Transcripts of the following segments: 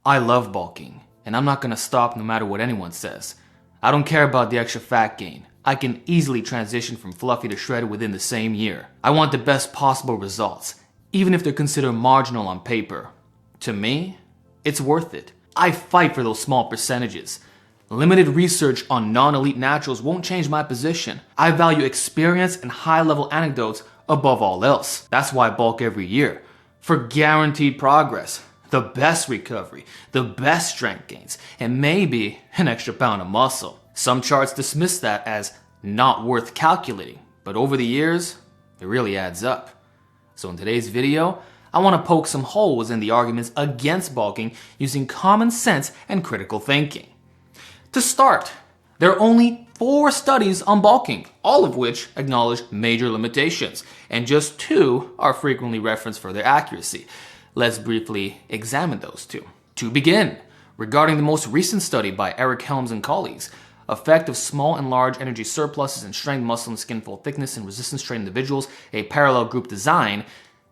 I love bulking, and I'm not gonna stop no matter what anyone says. I don't care about the extra fat gain. I can easily transition from fluffy to shredded within the same year. I want the best possible results, even if they're considered marginal on paper. To me, it's worth it. I fight for those small percentages. Limited research on non-elite naturals won't change my position. I value experience and high-level anecdotes above all else. That's why I bulk every year. For guaranteed progress, the best recovery, the best strength gains, and maybe an extra pound of muscle. Some charts dismiss that as not worth calculating, but over the years, it really adds up. So in today's video, I want to poke some holes in the arguments against bulking using common sense and critical thinking. To start, there are only 4 studies on bulking, all of which acknowledge major limitations, and just 2 are frequently referenced for their accuracy. Let's briefly examine those 2. To begin, regarding the most recent study by Eric Helms and colleagues, effect of small and large energy surpluses in strength, muscle, and skin fold thickness in resistance trained individuals, a parallel group design,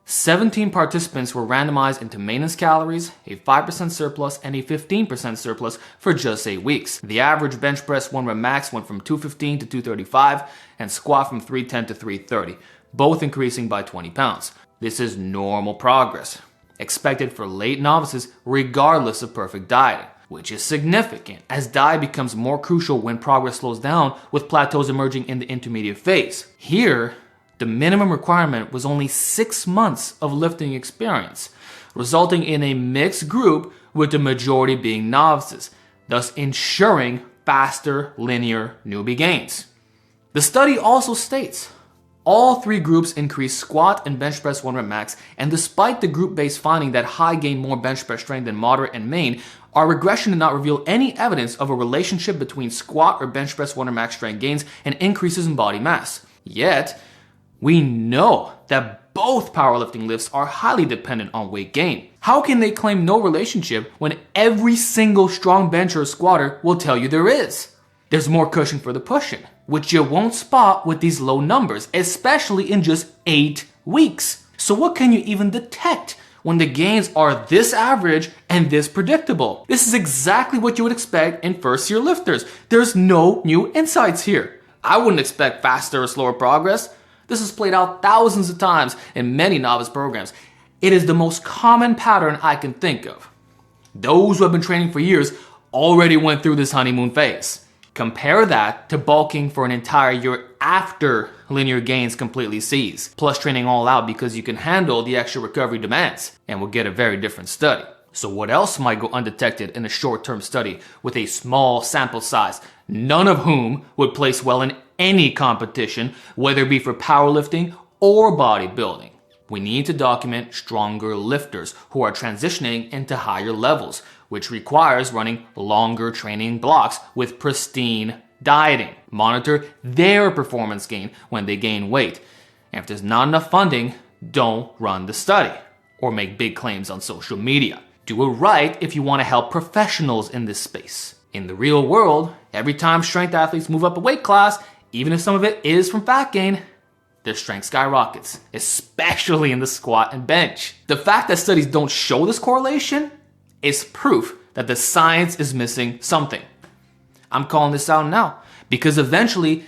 17 participants were randomized into maintenance calories, a 5% surplus, and a 15% surplus for just 8 weeks. The average bench press 1 rep max went from 215 to 235, and squat from 310 to 330, both increasing by 20 pounds. This is normal progress, expected for late novices regardless of perfect dieting, which is significant as diet becomes more crucial when progress slows down with plateaus emerging in the intermediate phase. Here, the minimum requirement was only 6 months of lifting experience, resulting in a mixed group with the majority being novices, thus ensuring faster linear newbie gains. The study also states all 3 groups increased squat and bench press 1 rep max, and despite the group-based finding that high gained more bench press strength than moderate and main, our regression did not reveal any evidence of a relationship between squat or bench press 1 rep max strength gains and increases in body mass. Yet, we know that both powerlifting lifts are highly dependent on weight gain. How can they claim no relationship when every single strong bencher or squatter will tell you there is? There's more cushion for the pushing, which you won't spot with these low numbers, especially in just 8 weeks. So what can you even detect when the gains are this average and this predictable? This is exactly what you would expect in first-year lifters. There's no new insights here. I wouldn't expect faster or slower progress. This is played out thousands of times in many novice programs. It is the most common pattern I can think of. Those who have been training for years already went through this honeymoon phase. Compare that to bulking for an entire year after linear gains completely cease, plus training all out because you can handle the extra recovery demands, and we'll get a very different study. So what else might go undetected in a short-term study with a small sample size, none of whom would place well in any competition, whether it be for powerlifting or bodybuilding? We need to document stronger lifters who are transitioning into higher levels, which requires running longer training blocks with pristine dieting. Monitor their performance gain when they gain weight. And if there's not enough funding, don't run the study or make big claims on social media. Do it right if you want to help professionals in this space. In the real world, every time strength athletes move up a weight class, even if some of it is from fat gain, their strength skyrockets, especially in the squat and bench. The fact that studies don't show this correlation is proof that the science is missing something. I'm calling this out now because eventually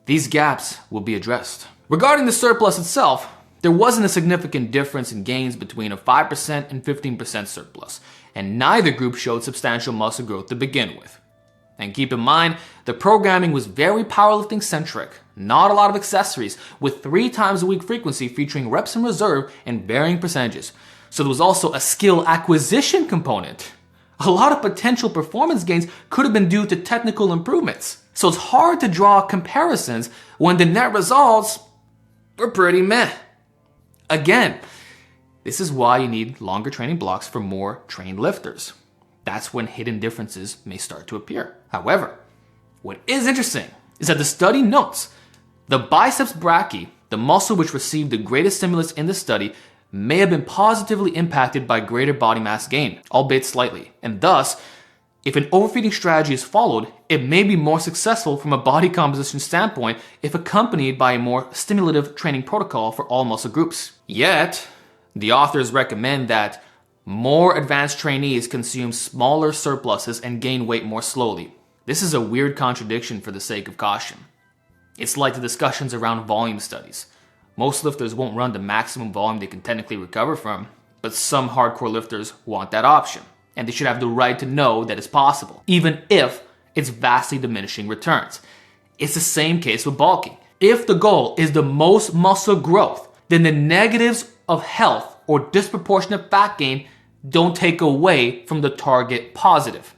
these gaps will be addressed. Regarding the surplus itself, there wasn't a significant difference in gains between a 5% and 15% surplus, and neither group showed substantial muscle growth to begin with. And keep in mind, the programming was very powerlifting centric, not a lot of accessories, with 3 times a week frequency featuring reps in reserve and varying percentages. So there was also a skill acquisition component. A lot of potential performance gains could have been due to technical improvements. So it's hard to draw comparisons when the net results were pretty meh. Again, this is why you need longer training blocks for more trained lifters. That's when hidden differences may start to appear. However, what is interesting is that the study notes the biceps brachii, the muscle which received the greatest stimulus in the study, may have been positively impacted by greater body mass gain, albeit slightly. And thus, if an overfeeding strategy is followed, it may be more successful from a body composition standpoint if accompanied by a more stimulative training protocol for all muscle groups. Yet, the authors recommend that More advanced trainees consume smaller surpluses and gain weight more slowly. This is a weird contradiction for the sake of caution. It's like the discussions around volume studies. Most lifters won't run the maximum volume they can technically recover from, but some hardcore lifters want that option, and they should have the right to know that it's possible, even if it's vastly diminishing returns. It's the same case with bulking. If the goal is the most muscle growth, then the negatives of health or disproportionate fat gain don't take away from the target positive.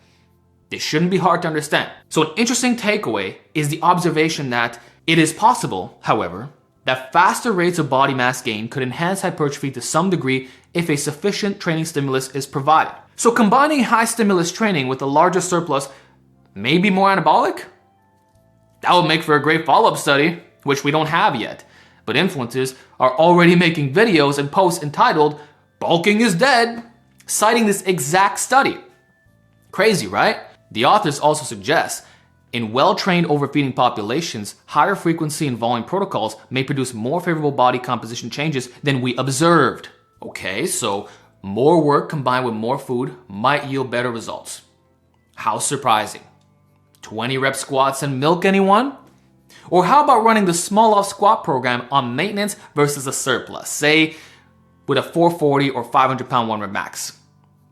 They shouldn't be hard to understand. So an interesting takeaway is the observation that it is possible, however, that faster rates of body mass gain could enhance hypertrophy to some degree if a sufficient training stimulus is provided. So combining high stimulus training with a larger surplus may be more anabolic? That would make for a great follow-up study, which we don't have yet. But influencers are already making videos and posts entitled, "Bulking is Dead," citing this exact study. Crazy, right? The authors also suggest in well-trained overfeeding populations, higher frequency and volume protocols may produce more favorable body composition changes than we observed. Okay, so more work combined with more food might yield better results. How surprising. 20 rep squats and milk, anyone? Or how about running the small off squat program on maintenance versus a surplus, say with a 440 or 500 pound 1 rep max?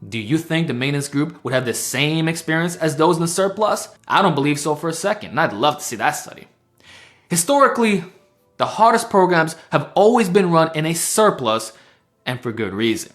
Do you think the maintenance group would have the same experience as those in the surplus? I don't believe so for a second, and I'd love to see that study. Historically, the hardest programs have always been run in a surplus, and for good reason.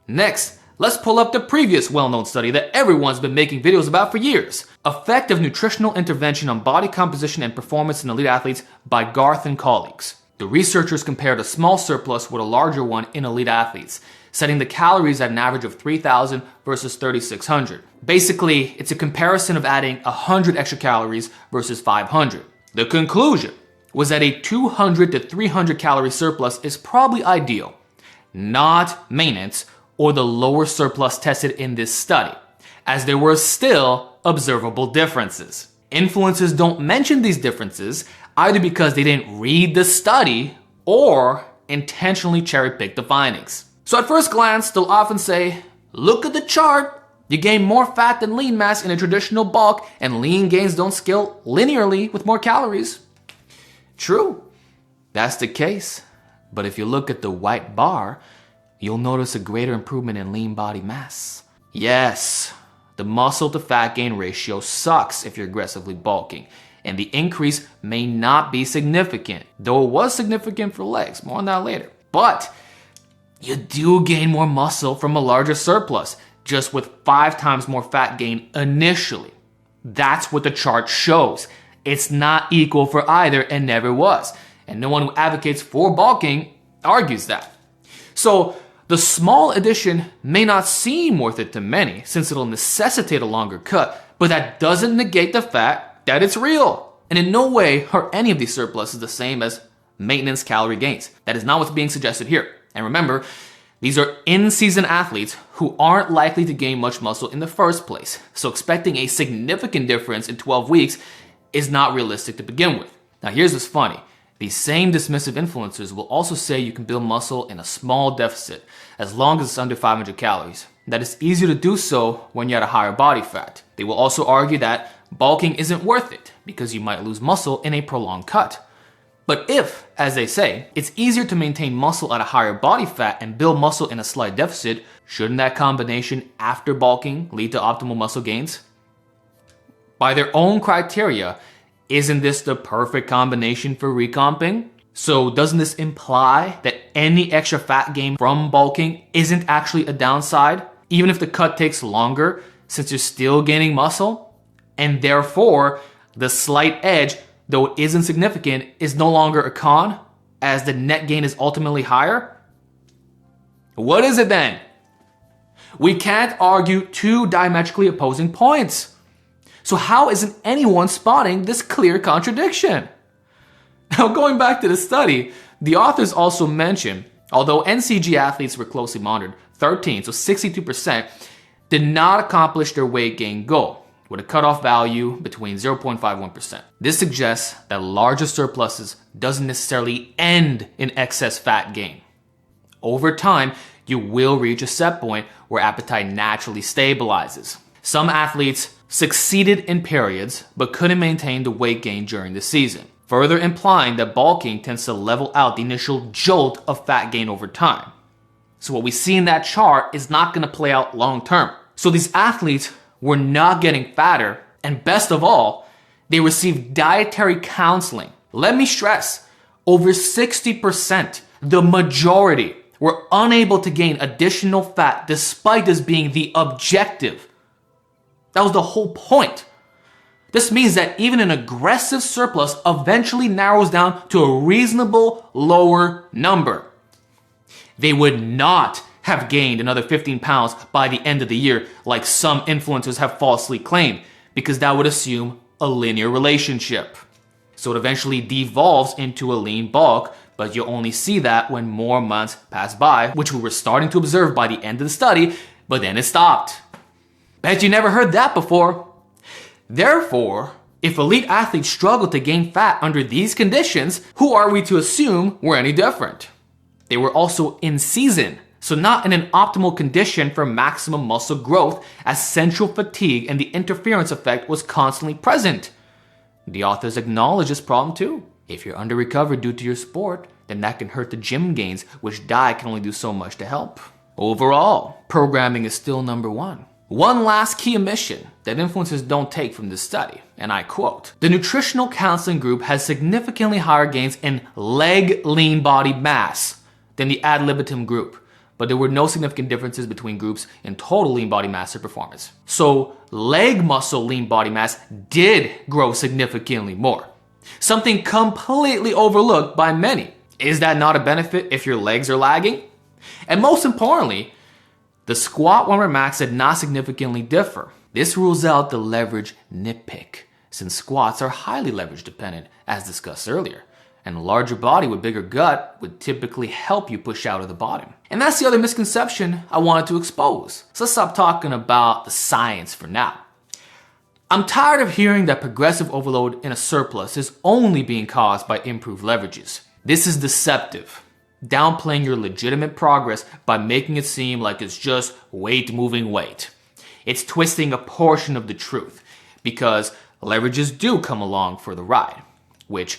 Next, let's pull up the previous well-known study that everyone's been making videos about for years. Effect of nutritional intervention on body composition and performance in elite athletes by Garth and colleagues. The researchers compared a small surplus with a larger one in elite athletes, setting the calories at an average of 3,000 versus 3,600. Basically, it's a comparison of adding 100 extra calories versus 500. The conclusion was that a 200 to 300 calorie surplus is probably ideal, not maintenance or the lower surplus tested in this study, as there were still observable differences. Influencers don't mention these differences either because they didn't read the study or intentionally cherry-pick the findings. So at first glance, they'll often say, look at the chart. You gain more fat than lean mass in a traditional bulk, and lean gains don't scale linearly with more calories. True, that's the case. But if you look at the white bar, you'll notice a greater improvement in lean body mass. Yes, the muscle to fat gain ratio sucks if you're aggressively bulking, and the increase may not be significant, though it was significant for legs. More on that later. But you do gain more muscle from a larger surplus, just with 5 times more fat gain initially. That's what the chart shows. It's not equal for either and never was. And no one who advocates for bulking argues that. So the small addition may not seem worth it to many, since it'll necessitate a longer cut, but that doesn't negate the fact that it's real. And in no way are any of these surpluses the same as maintenance calorie gains. That is not what's being suggested here. And remember, these are in-season athletes who aren't likely to gain much muscle in the first place. So expecting a significant difference in 12 weeks is not realistic to begin with. Now here's what's funny. These same dismissive influencers will also say you can build muscle in a small deficit as long as it's under 500 calories. That it's easier to do so when you're at a higher body fat. They will also argue that bulking isn't worth it because you might lose muscle in a prolonged cut. But if, as they say, it's easier to maintain muscle at a higher body fat and build muscle in a slight deficit, shouldn't that combination after bulking lead to optimal muscle gains? By their own criteria, isn't this the perfect combination for recomping? So doesn't this imply that any extra fat gain from bulking isn't actually a downside, even if the cut takes longer, since you're still gaining muscle? And therefore, the slight edge, though it isn't significant, is no longer a con, as the net gain is ultimately higher? What is it then? We can't argue two diametrically opposing points. So how isn't anyone spotting this clear contradiction? Now going back to the study, the authors also mention, although NCG athletes were closely monitored, 13, so 62%, did not accomplish their weight gain goal, with a cutoff value between 0.51%. This suggests that larger surpluses doesn't necessarily end in excess fat gain. Over time, you will reach a set point where appetite naturally stabilizes. Some athletes succeeded in periods but couldn't maintain the weight gain during the season, further implying that bulking tends to level out the initial jolt of fat gain over time. So what we see in that chart is not going to play out long term. So these athletes were not getting fatter, and best of all, they received dietary counseling. Let me stress, over 60%, the majority, were unable to gain additional fat despite this being the objective. That was the whole point. This means that even an aggressive surplus eventually narrows down to a reasonable lower number. They would not have gained another 15 pounds by the end of the year like some influencers have falsely claimed, because that would assume a linear relationship. So it eventually devolves into a lean bulk, but you'll only see that when more months pass by, which we were starting to observe by the end of the study, but then it stopped. Bet you never heard that before. Therefore, if elite athletes struggle to gain fat under these conditions, who are we to assume were any different? They were also in season, so not in an optimal condition for maximum muscle growth, as central fatigue and the interference effect was constantly present. The authors acknowledge this problem too. If you're under-recovered due to your sport, then that can hurt the gym gains, which diet can only do so much to help. Overall, programming is still number one. One last key omission that influencers don't take from this study, and I quote, "The nutritional counseling group has significantly higher gains in leg lean body mass than the ad libitum group, but there were no significant differences between groups in total lean body mass or performance." So leg muscle lean body mass did grow significantly more, something completely overlooked by many. Is that not a benefit if your legs are lagging? And most importantly, the squat 1 rep max did not significantly differ. This rules out the leverage nitpick, since squats are highly leverage dependent, as discussed earlier, and a larger body with bigger gut would typically help you push out of the bottom. And that's the other misconception I wanted to expose. So let's stop talking about the science for now. I'm tired of hearing that progressive overload in a surplus is only being caused by improved leverages. This is deceptive, downplaying your legitimate progress by making it seem like it's just weight moving weight. It's twisting a portion of the truth, because leverages do come along for the ride, which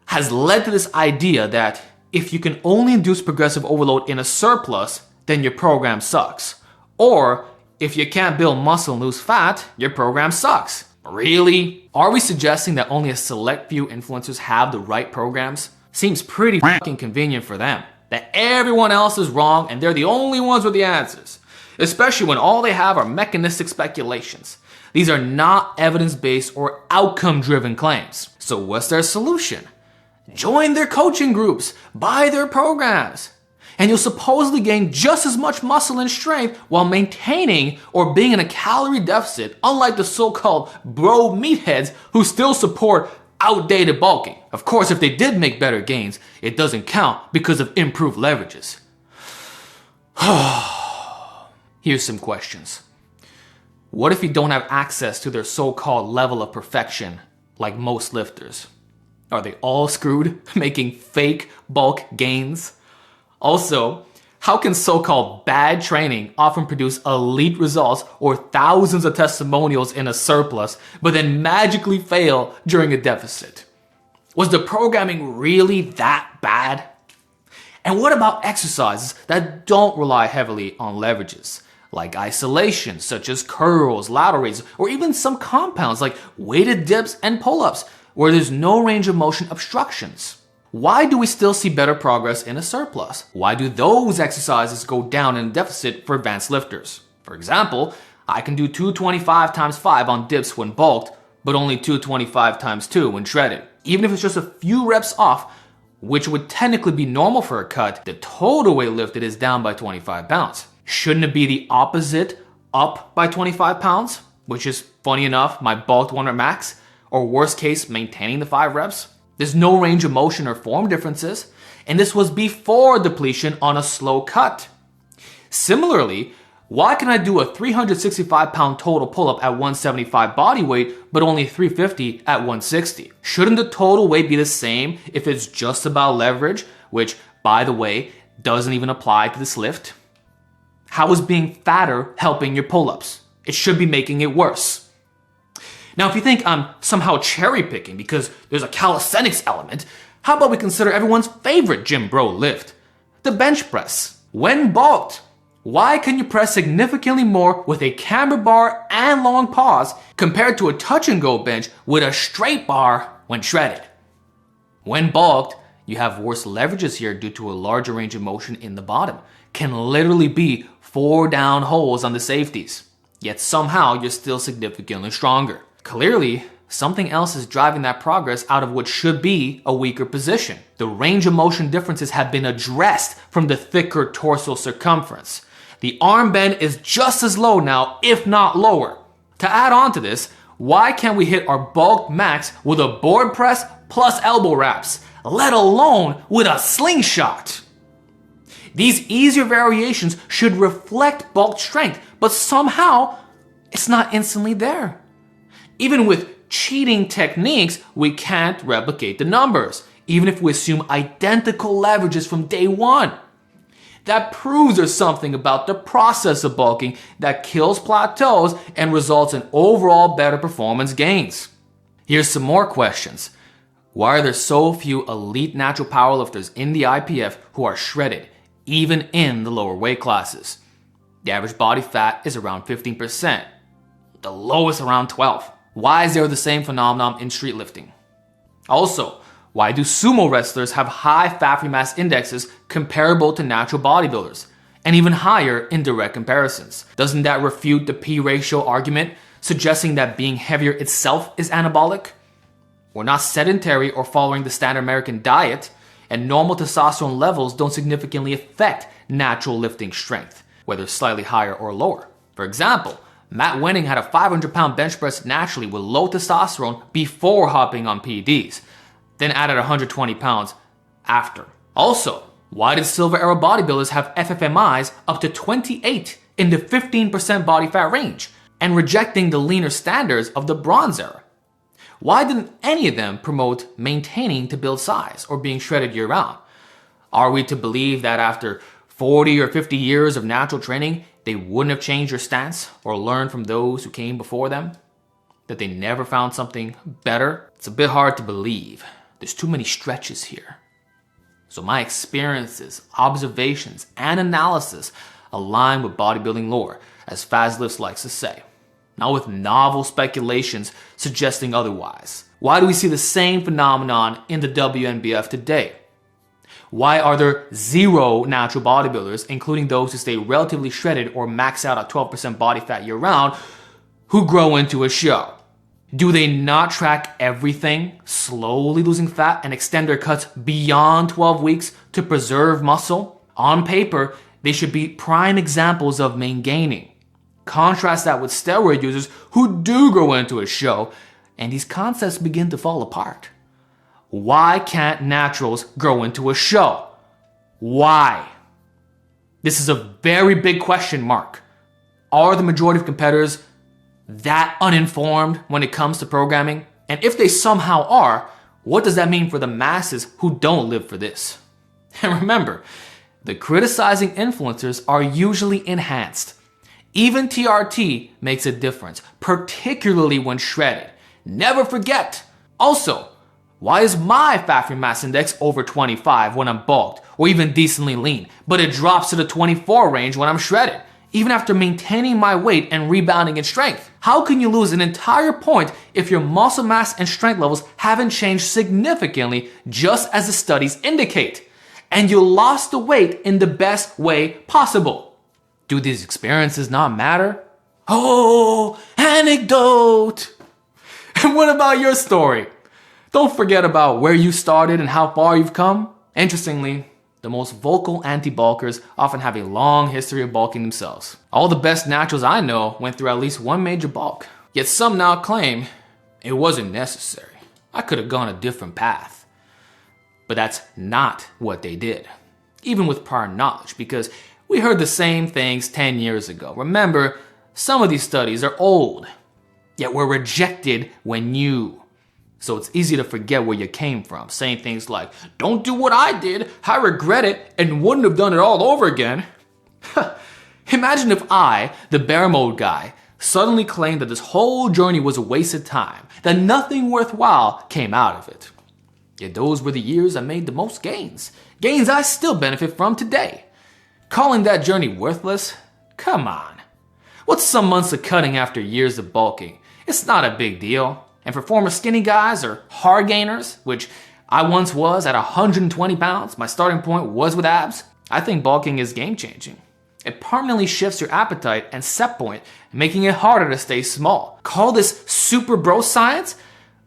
has led to this idea that if you can only induce progressive overload in a surplus, then your program sucks. Or if you can't build muscle and lose fat, your program sucks. Really? Are we suggesting that only a select few influencers have the right programs? Seems pretty fucking convenient for them, that everyone else is wrong and they're the only ones with the answers. Especially when all they have are mechanistic speculations. These are not evidence-based or outcome-driven claims. So what's their solution? Join their coaching groups, buy their programs, and you'll supposedly gain just as much muscle and strength while maintaining or being in a calorie deficit, unlike the so-called bro meatheads who still support outdated bulking. Of course, if they did make better gains, it doesn't count because of improved leverages. Here's some questions. What if you don't have access to their so-called level of perfection like most lifters? Are they all screwed, making fake bulk gains? Also, how can so-called bad training often produce elite results or thousands of testimonials in a surplus, but then magically fail during a deficit? Was the programming really that bad? And what about exercises that don't rely heavily on leverages, like isolation, such as curls, lateral raises, or even some compounds like weighted dips and pull-ups, where there's no range of motion obstructions? Why do we still see better progress in a surplus? Why do those exercises go down in a deficit for advanced lifters? For example, I can do 225 times 5 on dips when bulked, but only 225 times 2 when shredded. Even if it's just a few reps off, which would technically be normal for a cut, the total weight lifted is down by 25 pounds. Shouldn't it be the opposite, up by 25 pounds? Which is, funny enough, my bulked 1 rep max, or worst case, maintaining the 5 reps. There's no range of motion or form differences, and this was before depletion on a slow cut. Similarly, why can I do a 365 pound total pull-up at 175 body weight, but only 350 at 160? Shouldn't the total weight be the same if it's just about leverage, which, by the way, doesn't even apply to this lift? How is being fatter helping your pull-ups? It should be making it worse. Now, if you think I'm somehow cherry picking because there's a calisthenics element, how about we consider everyone's favorite gym bro lift? The bench press. When bulked, why can you press significantly more with a camber bar and long pause compared to a touch and go bench with a straight bar when shredded? When bulked, you have worse leverages here due to a larger range of motion in the bottom. Can literally be 4 down holes on the safeties. Yet somehow you're still significantly stronger. Clearly, something else is driving that progress out of what should be a weaker position. The range of motion differences have been addressed from the thicker torso circumference. The arm bend is just as low now, if not lower. To add on to this, why can't we hit our bulk max with a board press plus elbow wraps, let alone with a slingshot? These easier variations should reflect bulk strength, but somehow it's not instantly there. Even with cheating techniques, we can't replicate the numbers, even if we assume identical leverages from day one. That proves there's something about the process of bulking that kills plateaus and results in overall better performance gains. Here's some more questions. Why are there so few elite natural powerlifters in the IPF who are shredded, even in the lower weight classes? The average body fat is around 15%, the lowest around 12%. Why is there the same phenomenon in street lifting? Also, why do sumo wrestlers have high fat-free mass indexes comparable to natural bodybuilders, and even higher in direct comparisons? Doesn't that refute the P-ratio argument, suggesting that being heavier itself is anabolic? We're not sedentary or following the standard American diet, and normal testosterone levels don't significantly affect natural lifting strength, whether slightly higher or lower. For example, Matt Wenning had a 500-pound bench press naturally with low testosterone before hopping on PEDs, then added 120 pounds after. Also, why did silver era bodybuilders have FFMIs up to 28 in the 15% body fat range and rejecting the leaner standards of the bronze era? Why didn't any of them promote maintaining to build size or being shredded year round? Are we to believe that after 40 or 50 years of natural training, they wouldn't have changed their stance or learned from those who came before them? That they never found something better? It's a bit hard to believe. There's too many stretches here. So my experiences, observations, and analysis align with bodybuilding lore, as Fazlifts likes to say, not with novel speculations suggesting otherwise. Why do we see the same phenomenon in the WNBF today? Why are there 0 natural bodybuilders, including those who stay relatively shredded or max out at 12% body fat year round, who grow into a show? Do they not track everything, slowly losing fat and extend their cuts beyond 12 weeks to preserve muscle? On paper, they should be prime examples of main gaining. Contrast that with steroid users who do grow into a show, and these concepts begin to fall apart. Why can't naturals grow into a show? Why? This is a very big question mark. Are the majority of competitors that uninformed when it comes to programming? And if they somehow are, what does that mean for the masses who don't live for this? And remember, the criticizing influencers are usually enhanced. Even TRT makes a difference, particularly when shredded. Never forget. Also, why is my fat-free mass index over 25 when I'm bulked or even decently lean, but it drops to the 24 range when I'm shredded, even after maintaining my weight and rebounding in strength? How can you lose an entire point if your muscle mass and strength levels haven't changed significantly, just as the studies indicate, and you lost the weight in the best way possible? Do these experiences not matter? Oh, anecdote! And what about your story? Don't forget about where you started and how far you've come. Interestingly, the most vocal anti-bulkers often have a long history of bulking themselves. All the best naturals I know went through at least one major bulk. Yet some now claim it wasn't necessary. I could have gone a different path. But that's not what they did, even with prior knowledge, because we heard the same things 10 years ago. Remember, some of these studies are old, yet were rejected when new. So it's easy to forget where you came from, saying things like, "Don't do what I did, I regret it, and wouldn't have done it all over again." Imagine if I, the bear mode guy, suddenly claimed that this whole journey was a wasted time, that nothing worthwhile came out of it. Yet those were the years I made the most gains. Gains I still benefit from today. Calling that journey worthless? Come on. What's some months of cutting after years of bulking? It's not a big deal. And for former skinny guys or hard gainers, which I once was at 120 pounds, my starting point was with abs, I think bulking is game changing. It permanently shifts your appetite and set point, making it harder to stay small. Call this super bro science,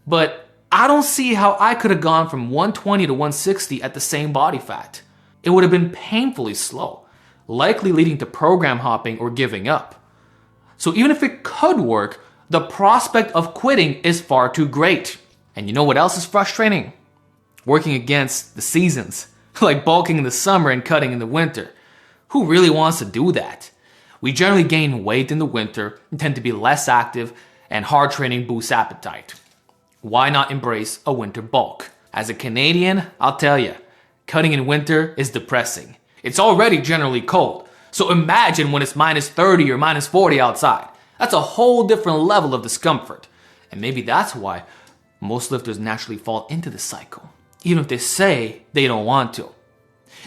but I don't see how I could have gone from 120 to 160 at the same body fat. It would have been painfully slow, likely leading to program hopping or giving up. So even if it could work, the prospect of quitting is far too great. And you know what else is frustrating? Working against the seasons, like bulking in the summer and cutting in the winter. Who really wants to do that? We generally gain weight in the winter and tend to be less active, and hard training boosts appetite. Why not embrace a winter bulk? As a Canadian, I'll tell you, cutting in winter is depressing. It's already generally cold, so imagine when it's minus 30 or minus 40 outside. That's a whole different level of discomfort. And maybe that's why most lifters naturally fall into this cycle, even if they say they don't want to.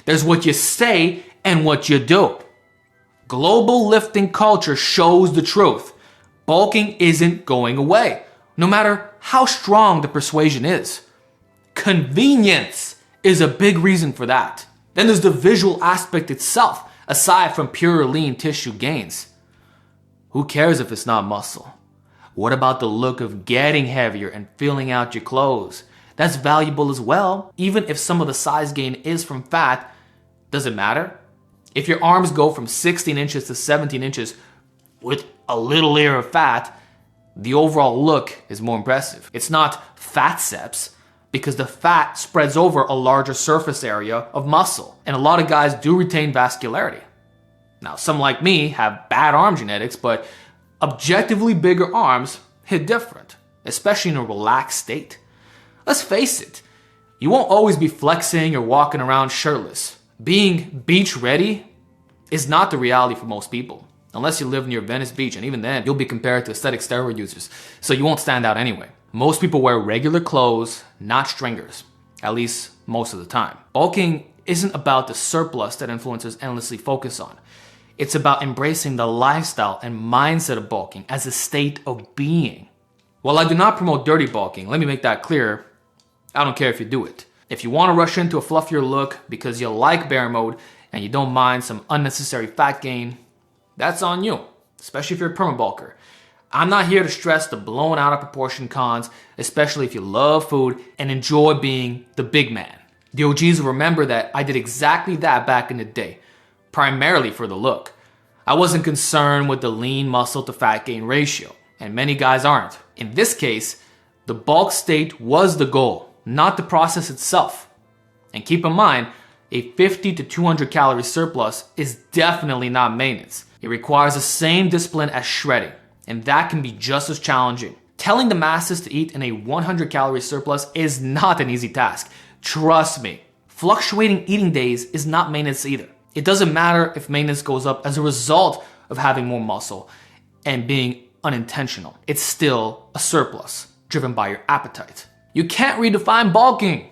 There's what you say and what you do. Global lifting culture shows the truth. Bulking isn't going away, no matter how strong the persuasion is. Convenience is a big reason for that. Then there's the visual aspect itself, aside from pure lean tissue gains. Who cares if it's not muscle? What about the look of getting heavier and filling out your clothes? That's valuable as well, even if some of the size gain is from fat. Does it matter? If your arms go from 16 inches to 17 inches with a little layer of fat, the overall look is more impressive. It's not fatceps, because the fat spreads over a larger surface area of muscle, and a lot of guys do retain vascularity. Now, some like me have bad arm genetics, but objectively bigger arms hit different, especially in a relaxed state. Let's face it, you won't always be flexing or walking around shirtless. Being beach ready is not the reality for most people, unless you live near Venice Beach, and even then, you'll be compared to aesthetic steroid users, so you won't stand out anyway. Most people wear regular clothes, not stringers, at least most of the time. Bulking isn't about the surplus that influencers endlessly focus on. It's about embracing the lifestyle and mindset of bulking as a state of being. While I do not promote dirty bulking, let me make that clear, I don't care if you do it. If you want to rush into a fluffier look because you like bear mode and you don't mind some unnecessary fat gain, that's on you, especially if you're a perma-bulker. I'm not here to stress the blown out of proportion cons, especially if you love food and enjoy being the big man. The OGs will remember that I did exactly that back in the day, primarily for the look. I wasn't concerned with the lean muscle to fat gain ratio, and many guys aren't. In this case, the bulk state was the goal, not the process itself. And keep in mind, a 50 to 200 calorie surplus is definitely not maintenance. It requires the same discipline as shredding, and that can be just as challenging. Telling the masses to eat in a 100 calorie surplus is not an easy task. Trust me. Fluctuating eating days is not maintenance either. It doesn't matter if maintenance goes up as a result of having more muscle and being unintentional. It's still a surplus driven by your appetite. You can't redefine bulking.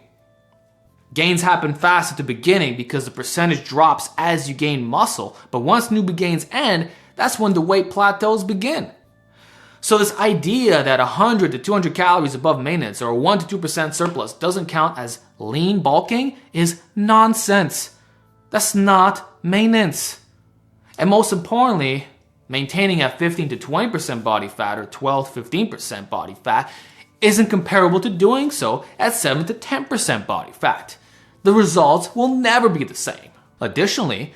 Gains happen fast at the beginning because the percentage drops as you gain muscle, but once new gains end, that's when the weight plateaus begin. So this idea that 100 to 200 calories above maintenance or a 1 to 2% surplus doesn't count as lean bulking is nonsense. That's not maintenance. And most importantly, maintaining at 15 to 20% body fat or 12 to 15% body fat isn't comparable to doing so at 7 to 10% body fat. The results will never be the same. Additionally,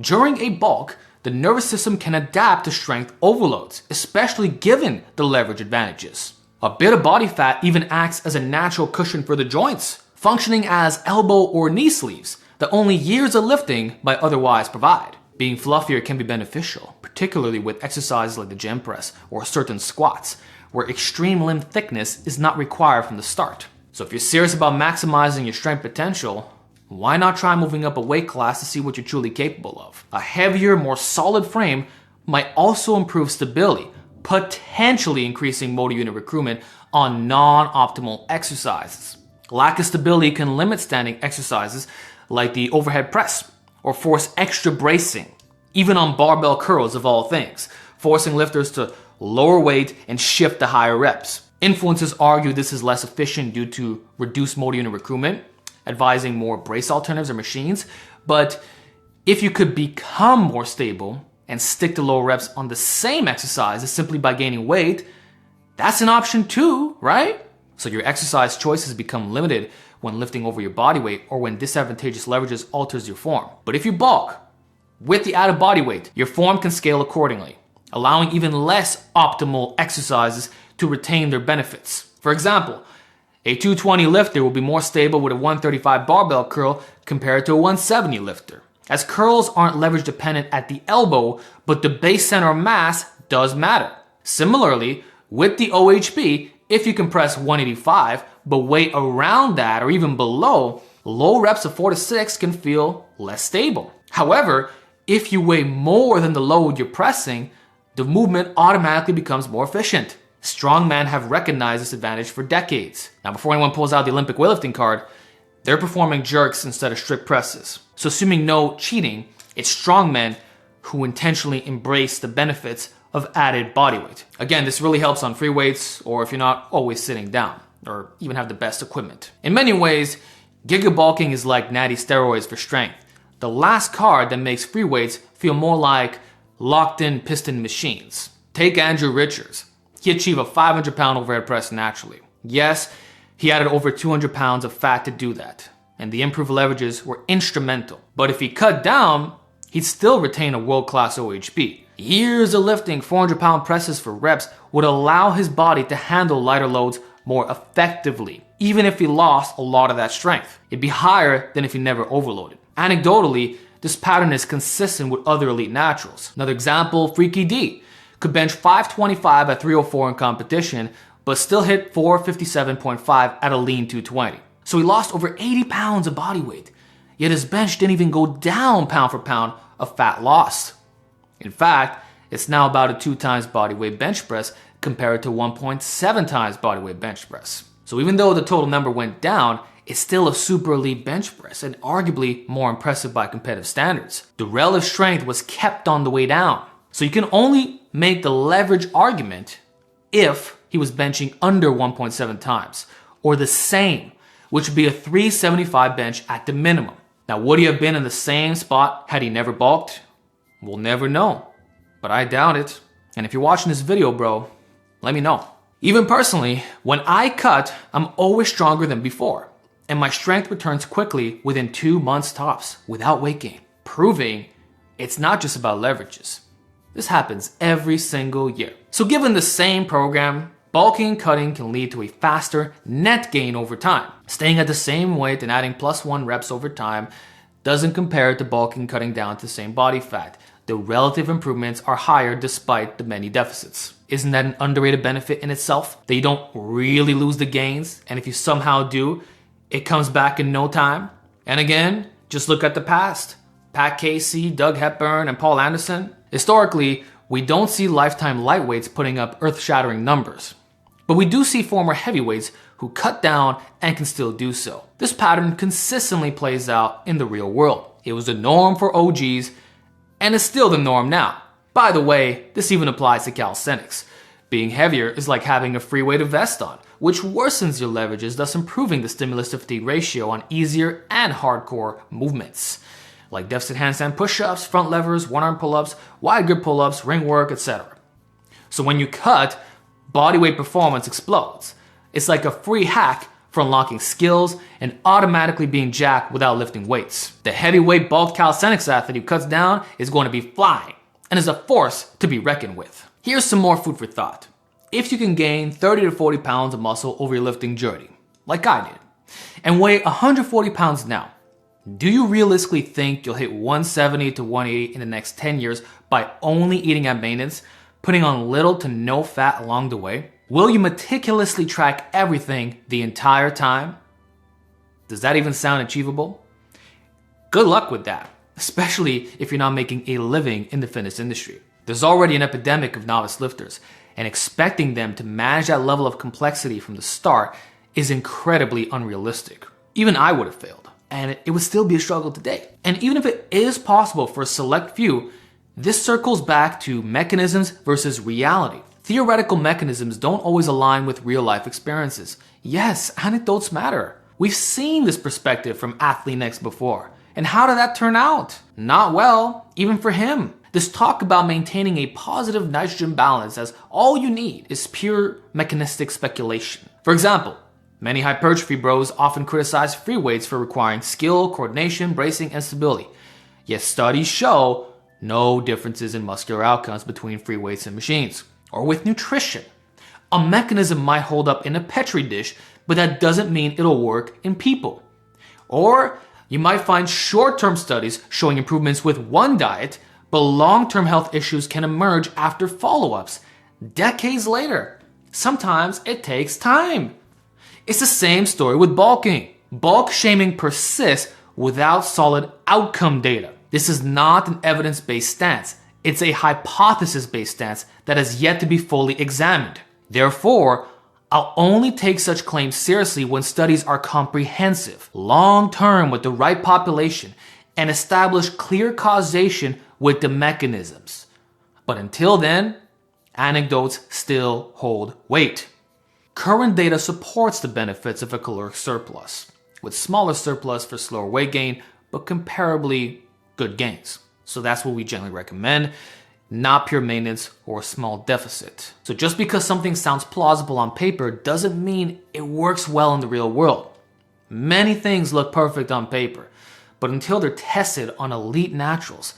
during a bulk, the nervous system can adapt to strength overloads, especially given the leverage advantages. A bit of body fat even acts as a natural cushion for the joints, functioning as elbow or knee sleeves that only years of lifting might otherwise provide. Being fluffier can be beneficial, particularly with exercises like the gym press or certain squats, where extreme limb thickness is not required from the start. So if you're serious about maximizing your strength potential, Why not try moving up a weight class to see what you're truly capable of? A heavier, more solid frame might also improve stability, potentially increasing motor unit recruitment on non-optimal exercises. Lack of stability can limit standing exercises like the overhead press or force extra bracing, even on barbell curls of all things, forcing lifters to lower weight and shift to higher reps. Influencers argue this is less efficient due to reduced motor unit recruitment, advising more brace alternatives or machines. But if you could become more stable and stick to lower reps on the same exercises simply by gaining weight, that's an option too, right? So your exercise choices become limited when lifting over your body weight or when disadvantageous leverages alters your form. But if you bulk with the added body weight, your form can scale accordingly, allowing even less optimal exercises to retain their benefits. For example, a 220 lifter will be more stable with a 135 barbell curl compared to a 170 lifter, as curls aren't leverage dependent at the elbow, but the base center of mass does matter. Similarly, with the OHP, if you can press 185, but weight around that or even below, low reps of 4 to 6 can feel less stable. However, if you weigh more than the load you're pressing, the movement automatically becomes more efficient. Strongmen have recognized this advantage for decades. Now, before anyone pulls out the Olympic weightlifting card, they're performing jerks instead of strict presses. So assuming no cheating, it's strongmen who intentionally embrace the benefits of added body weight. Again, this really helps on free weights or if you're not always sitting down or even have the best equipment. In many ways, Giga bulking is like natty steroids for strength. The last card that makes free weights feel more like locked-in piston machines. Take Andrew Richards. He achieved a 500-pound overhead press naturally. Yes, he added over 200 pounds of fat to do that, and the improved leverages were instrumental. But if he cut down, he'd still retain a world-class OHP. Years of lifting 400-pound presses for reps would allow his body to handle lighter loads more effectively, even if he lost a lot of that strength. It'd be higher than if he never overloaded. Anecdotally, this pattern is consistent with other elite naturals. Another example, Freaky D could bench 525 at 304 in competition, but still hit 457.5 at a lean 220. So he lost over 80 pounds of body weight, yet his bench didn't even go down pound for pound of fat lost. In fact, it's now about a 2 times body weight bench press compared to 1.7 times body weight bench press. So even though the total number went down, it's still a super elite bench press and arguably more impressive by competitive standards. The relative strength was kept on the way down. So you can only make the leverage argument if he was benching under 1.7 times or the same, which would be a 375 bench at the minimum. Now, would he have been in the same spot had he never bulked? We'll never know, but I doubt it. And if you're watching this video, bro, let me know. Even personally, when I cut, I'm always stronger than before, and my strength returns quickly within 2 months tops without weight gain, proving it's not just about leverages. This happens every single year. So given the same program, bulking and cutting can lead to a faster net gain over time. Staying at the same weight and adding +1 reps over time doesn't compare to bulking and cutting down to the same body fat. The relative improvements are higher despite the many deficits. Isn't that an underrated benefit in itself? That you don't really lose the gains, and if you somehow do, it comes back in no time? And again, just look at the past. Pat Casey, Doug Hepburn, and Paul Anderson. Historically, we don't see lifetime lightweights putting up earth-shattering numbers. But we do see former heavyweights who cut down and can still do so. This pattern consistently plays out in the real world. It was the norm for OGs, and is still the norm now. By the way, this even applies to calisthenics. Being heavier is like having a free weighted vest on, which worsens your leverages, thus improving the stimulus to fatigue ratio on easier and hardcore movements, like deficit handstand push-ups, front levers, one-arm pull-ups, wide grip pull-ups, ring work, etc. So when you cut, body weight performance explodes. It's like a free hack for unlocking skills and automatically being jacked without lifting weights. The heavyweight bulk calisthenics athlete who cuts down is going to be flying and is a force to be reckoned with. Here's some more food for thought. If you can gain 30 to 40 pounds of muscle over your lifting journey, like I did, and weigh 140 pounds now, do you realistically think you'll hit 170 to 180 in the next 10 years by only eating at maintenance, putting on little to no fat along the way? Will you meticulously track everything the entire time? Does that even sound achievable? Good luck with that, especially if you're not making a living in the fitness industry. There's already an epidemic of novice lifters, and expecting them to manage that level of complexity from the start is incredibly unrealistic. Even I would have failed, and it would still be a struggle today. And even if it is possible for a select few, this circles back to mechanisms versus reality. Theoretical mechanisms don't always align with real-life experiences. Yes, anecdotes matter. We've seen this perspective from Athlete Next before. And how did that turn out? Not well, even for him. This talk about maintaining a positive nitrogen balance as all you need is pure mechanistic speculation. For example, many hypertrophy bros often criticize free weights for requiring skill, coordination, bracing, and stability. Yet studies show no differences in muscular outcomes between free weights and machines. Or with nutrition. A mechanism might hold up in a petri dish, but that doesn't mean it'll work in people. Or you might find short-term studies showing improvements with one diet, but long-term health issues can emerge after follow-ups, decades later. Sometimes it takes time. It's the same story with bulking. Bulk shaming persists without solid outcome data. This is not an evidence-based stance. It's a hypothesis-based stance that has yet to be fully examined. Therefore, I'll only take such claims seriously when studies are comprehensive, long-term with the right population, and establish clear causation with the mechanisms. But until then, anecdotes still hold weight. Current data supports the benefits of a caloric surplus, with smaller surplus for slower weight gain, but comparably good gains. So that's what we generally recommend, not pure maintenance or a small deficit. So just because something sounds plausible on paper doesn't mean it works well in the real world. Many things look perfect on paper, but until they're tested on elite naturals,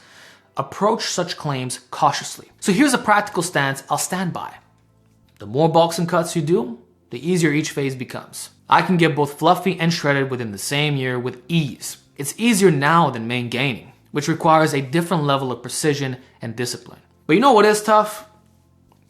approach such claims cautiously. So here's a practical stance I'll stand by. The more bulks and cuts you do, the easier each phase becomes. I can get both fluffy and shredded within the same year with ease. It's easier now than main gaining, which requires a different level of precision and discipline. But you know what is tough?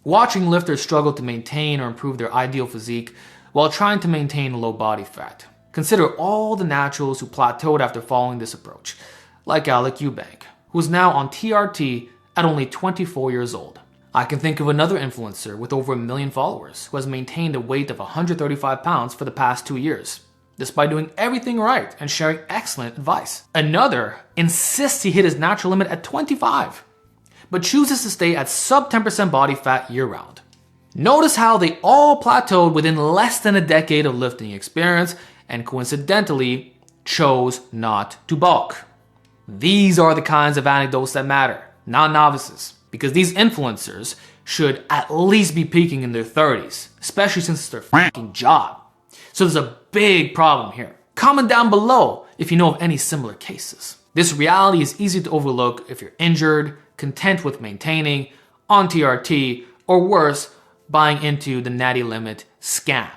Watching lifters struggle to maintain or improve their ideal physique while trying to maintain low body fat. Consider all the naturals who plateaued after following this approach, like Alec Eubank, who's now on TRT at only 24 years old. I can think of another influencer with over 1 million followers who has maintained a weight of 135 pounds for the past 2 years, despite doing everything right and sharing excellent advice. Another insists he hit his natural limit at 25, but chooses to stay at sub 10% body fat year-round. Notice how they all plateaued within less than a decade of lifting experience and coincidentally chose not to bulk. These are the kinds of anecdotes that matter, not novices, because these influencers should at least be peaking in their 30s, especially since it's their fucking job. So there's a big problem here. Comment down below if you know of any similar cases. This reality is easy to overlook if you're injured, content with maintaining, on TRT, or worse, buying into the natty limit scam.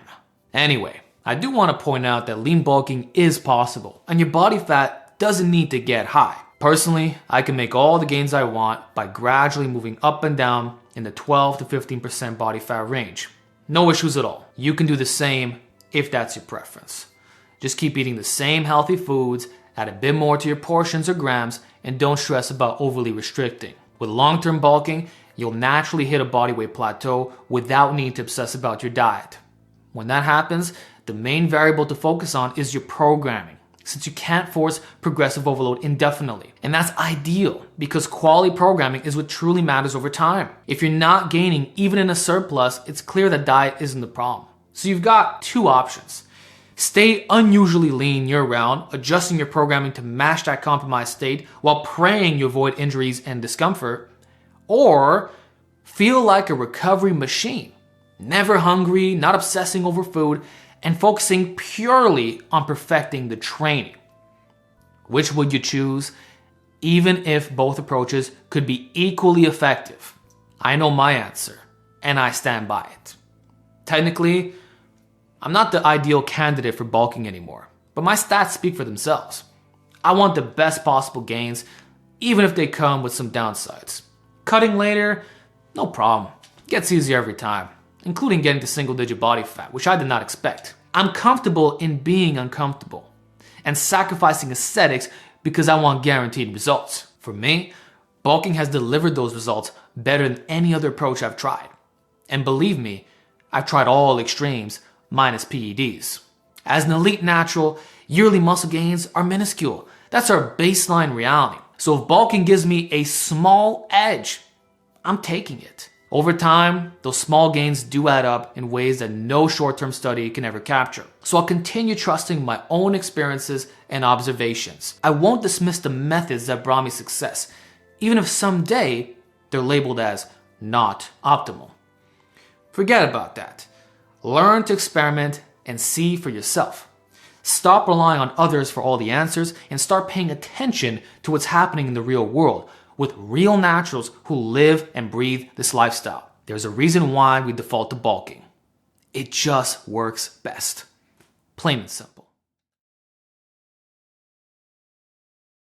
Anyway, I do want to point out that lean bulking is possible, and your body fat doesn't need to get high. Personally, I can make all the gains I want by gradually moving up and down in the 12 to 15% body fat range. No issues at all. You can do the same if that's your preference. Just keep eating the same healthy foods, add a bit more to your portions or grams, and don't stress about overly restricting. With long-term bulking, you'll naturally hit a body weight plateau without needing to obsess about your diet. When that happens, the main variable to focus on is your programming, since you can't force progressive overload indefinitely. And that's ideal, because quality programming is what truly matters over time. If you're not gaining, even in a surplus, it's clear that diet isn't the problem. So you've got two options. Stay unusually lean year-round, adjusting your programming to match that compromised state while praying you avoid injuries and discomfort. Or feel like a recovery machine, never hungry, not obsessing over food, and focusing purely on perfecting the training. Which would you choose, even if both approaches could be equally effective? I know my answer, and I stand by it. Technically, I'm not the ideal candidate for bulking anymore, but my stats speak for themselves. I want the best possible gains, even if they come with some downsides. Cutting later, no problem. Gets easier every time, including getting to single-digit body fat, which I did not expect. I'm comfortable in being uncomfortable and sacrificing aesthetics because I want guaranteed results. For me, bulking has delivered those results better than any other approach I've tried. And believe me, I've tried all extremes minus PEDs. As an elite natural, yearly muscle gains are minuscule. That's our baseline reality. So if bulking gives me a small edge, I'm taking it. Over time, those small gains do add up in ways that no short-term study can ever capture. So I'll continue trusting my own experiences and observations. I won't dismiss the methods that brought me success, even if someday they're labeled as not optimal. Forget about that. Learn to experiment and see for yourself. Stop relying on others for all the answers and start paying attention to what's happening in the real world with real naturals who live and breathe this lifestyle. There's a reason why we default to bulking. It just works best. Plain and simple.